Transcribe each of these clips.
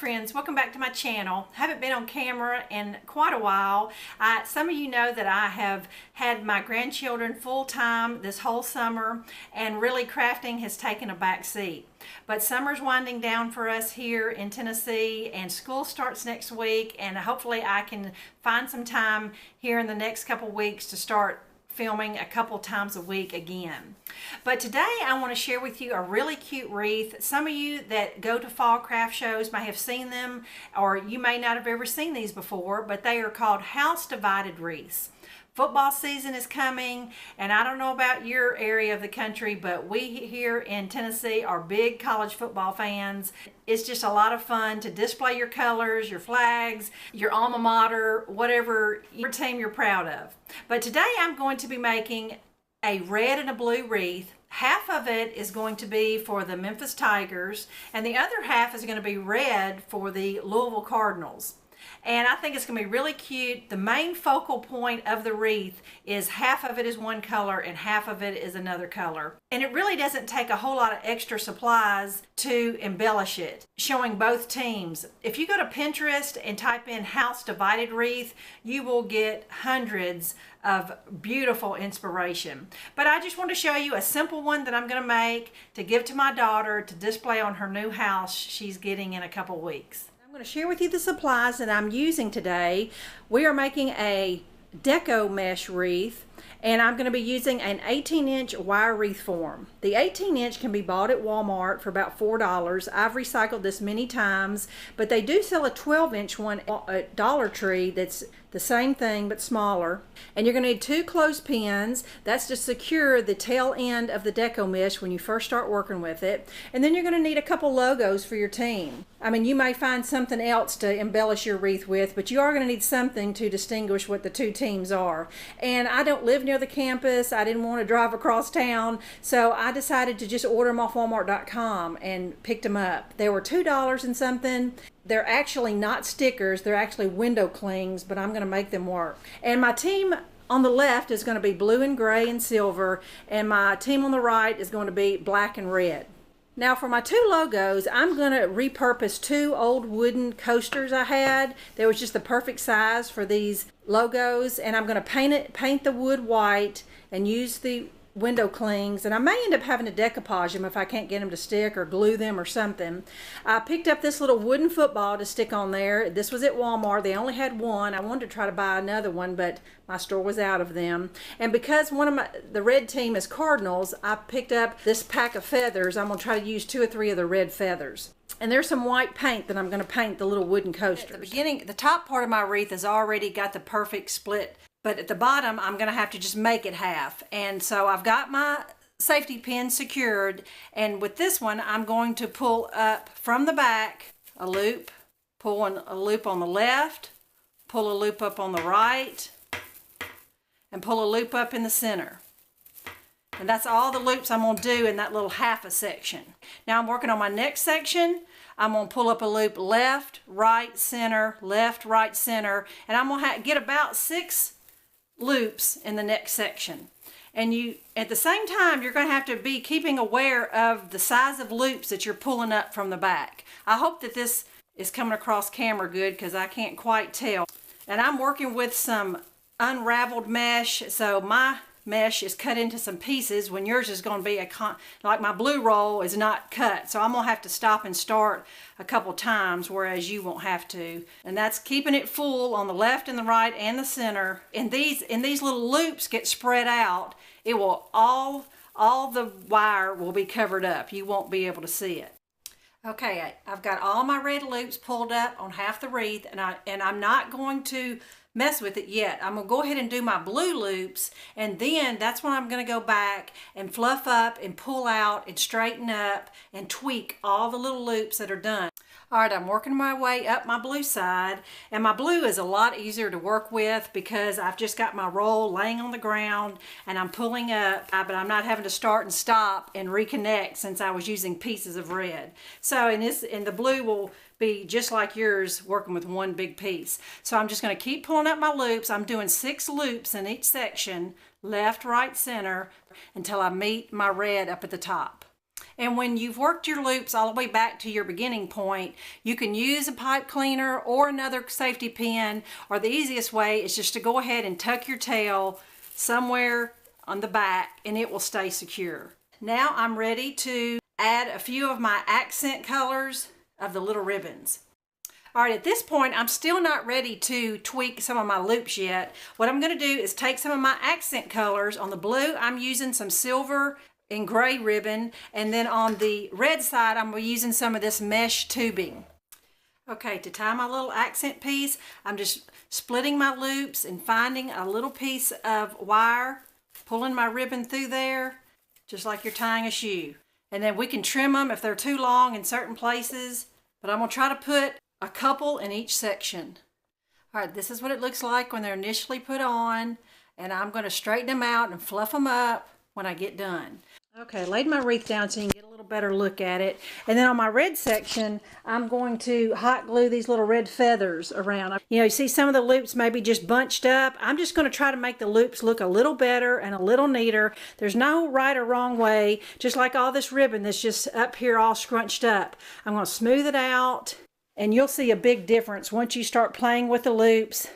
friends, welcome back to my channel. Haven't been on camera in quite a while. Some of you know that I have had my grandchildren full-time this whole summer, and really crafting has taken a back seat. But summer's winding down for us here in Tennessee, and school starts next week, and hopefully I can find some time here in the next couple weeks to start filming a couple times a week again. But today I want to share with you a really cute wreath. Some of you that go to fall craft shows may have seen them, or you may not have ever seen these before, but they are called house divided wreaths. Football season is coming, and I don't know about your area of the country, but we here in Tennessee are big college football fans. It's just a lot of fun to display your colors, your flags, your alma mater, whatever your team you're proud of. But today I'm going to be making a red and a blue wreath. Half of it is going to be for the Memphis Tigers, and the other half is going to be red for the Louisville Cardinals. And I think it's going to be really cute. The main focal point of the wreath is half of it is one color and half of it is another color. And it really doesn't take a whole lot of extra supplies to embellish it, showing both teams. If you go to Pinterest and type in house divided wreath, you will get hundreds of beautiful inspiration. But I just want to show you a simple one that I'm going to make to give to my daughter to display on her new house she's getting in a couple weeks. I'm going to share with you the supplies that I'm using today. We are making a deco mesh wreath, and I'm going to be using an 18-inch wire wreath form. The 18-inch can be bought at Walmart for about $4. I've recycled this many times, but they do sell a 12-inch one at Dollar Tree that's the same thing but smaller. And you're going to need 2 clothespins. That's to secure the tail end of the deco mesh when you first start working with it. And then you're going to need a couple logos for your team. I mean, you may find something else to embellish your wreath with, but you are going to need something to distinguish what the two teams are. And I don't live near the campus. I didn't want to drive across town, so I decided to just order them off Walmart.com and picked them up. They were $2 and something. They're actually not stickers, they're actually window clings, but I'm going to make them work. And my team on the left is going to be blue and gray and silver, and my team on the right is going to be black and red. Now for my 2 logos, I'm going to repurpose 2 old wooden coasters I had. They was just the perfect size for these logos, and I'm going to paint the wood white and use the window clings, and I may end up having to decoupage them if I can't get them to stick or glue them or something. I picked up this little wooden football to stick on there. This was at Walmart. They only had one. I wanted to try to buy another one, but my store was out of them. And because the red team is Cardinals, I picked up this pack of feathers. I'm going to try to use 2 or 3 of the red feathers. And there's some white paint that I'm going to paint the little wooden coasters. At the beginning, the top part of my wreath has already got the perfect split, but at the bottom I'm going to have to just make it half. And so I've got my safety pin secured, and with this one I'm going to pull up from the back a loop, pull a loop on the left, pull a loop up on the right, and pull a loop up in the center. And that's all the loops I'm going to do in that little half a section. Now I'm working on my next section. I'm going to pull up a loop left, right, center, left, right, center, and I'm going to get about 6 loops in the next section. And you, at the same time, you're going to have to be keeping aware of the size of loops that you're pulling up from the back. I hope that this is coming across camera good, because I can't quite tell. And I'm working with some unraveled mesh, so my mesh is cut into some pieces when yours is going to be like my blue roll is not cut, so I'm gonna have to stop and start a couple times, whereas you won't have to. And that's keeping it full on the left and the right and the center. And these little loops get spread out. It will all the wire will be covered up. You won't be able to see it. Okay, I've got all my red loops pulled up on half the wreath, and I'm not going to mess with it yet. I'm going to go ahead and do my blue loops, and then that's when I'm going to go back and fluff up and pull out and straighten up and tweak all the little loops that are done. Alright, I'm working my way up my blue side, and my blue is a lot easier to work with because I've just got my roll laying on the ground and I'm pulling up, but I'm not having to start and stop and reconnect since I was using pieces of red. So and the blue will be just like yours, working with one big piece. So I'm just going to keep pulling up my loops. I'm doing 6 loops in each section, left, right, center, until I meet my red up at the top. And when you've worked your loops all the way back to your beginning point, you can use a pipe cleaner or another safety pin, or the easiest way is just to go ahead and tuck your tail somewhere on the back and it will stay secure. Now I'm ready to add a few of my accent colors of the little ribbons. All right, at this point, I'm still not ready to tweak some of my loops yet. What I'm going to do is take some of my accent colors. On the blue, I'm using some silver and gray ribbon, and then on the red side, I'm using some of this mesh tubing. Okay, to tie my little accent piece, I'm just splitting my loops and finding a little piece of wire, pulling my ribbon through there, just like you're tying a shoe. And then we can trim them if they're too long in certain places, but I'm going to try to put a couple in each section. All right, this is what it looks like when they're initially put on, and I'm going to straighten them out and fluff them up when I get done. Okay, laid my wreath down so you can get a little better look at it. And then on my red section, I'm going to hot glue these little red feathers around. You know, you see some of the loops maybe just bunched up. I'm just going to try to make the loops look a little better and a little neater. There's no right or wrong way, just like all this ribbon that's just up here all scrunched up. I'm going to smooth it out, and you'll see a big difference once you start playing with the loops.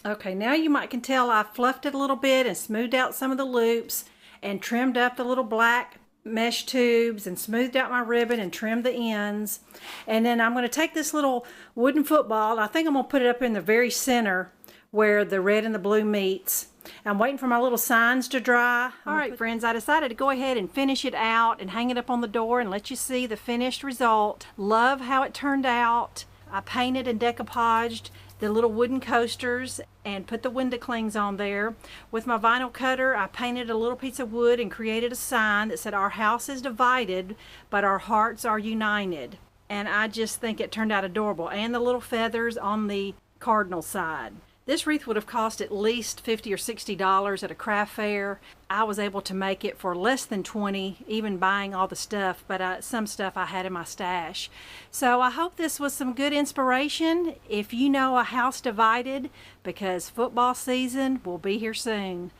Okay, now you can tell I fluffed it a little bit and smoothed out some of the loops and trimmed up the little black mesh tubes and smoothed out my ribbon and trimmed the ends. And then I'm going to take this little wooden football, and I think I'm going to put it up in the very center where the red and the blue meets. I'm waiting for my little signs to dry. All right, friends, I decided to go ahead and finish it out and hang it up on the door and let you see the finished result. Love how it turned out. I painted and decoupaged the little wooden coasters and put the window clings on there. With my vinyl cutter, I painted a little piece of wood and created a sign that said, "Our house is divided, but our hearts are united." And I just think it turned out adorable. And the little feathers on the cardinal side. This wreath would have cost at least $50 or $60 at a craft fair. I was able to make it for less than $20, even buying all the stuff, but some stuff I had in my stash. So I hope this was some good inspiration if you know a house divided, because football season will be here soon.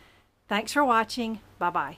Thanks for watching. Bye-bye.